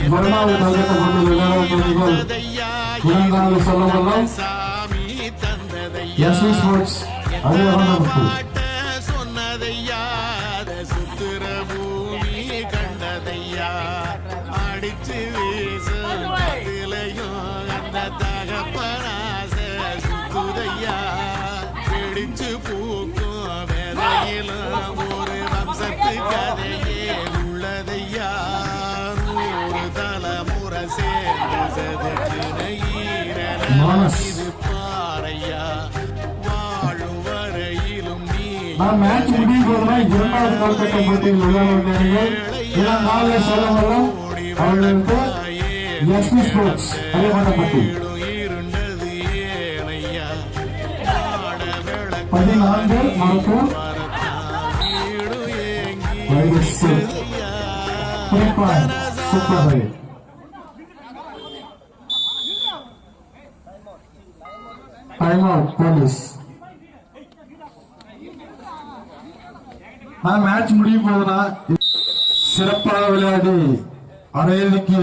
இரண்டாவது தங்கத்தை கொண்டு விளையாடுவீர்கள். இரண்டாவது சொல்லவெல்லாம் எஸ்வி ஸ்போர்ட்ஸ் அறிவகப்பட்டு சொன்னதையா சுத்துற பூமி கண்டதையா அடிச்சு வீசுலையும் அந்த தகப்பனாச சுத்துதையா பிடிச்சு பூக்கும் வேலையிலும் ஒரு வம்சத்து கதையே உள்ளதையா நூறு தலைமுறை சேர்ந்து சதத்தின இது பாறையா வாழும் வரையிலும் நீ மேட்ச் முடியும் போதுனா இரண்டாவது கால்கட்டை போட்டியில் விளையாடுவீர்கள். இரண்டாவது சொல்லவெல்லாம் அவர்களுக்கு எஸ்பி ஸ்போர்ட்ஸ் அறிவகப்பட்டு 14 மருத்துவம் super. Time out police. Match முடியும் போதுனா சிறப்பாக விளையாடி அரையிறுதிக்கு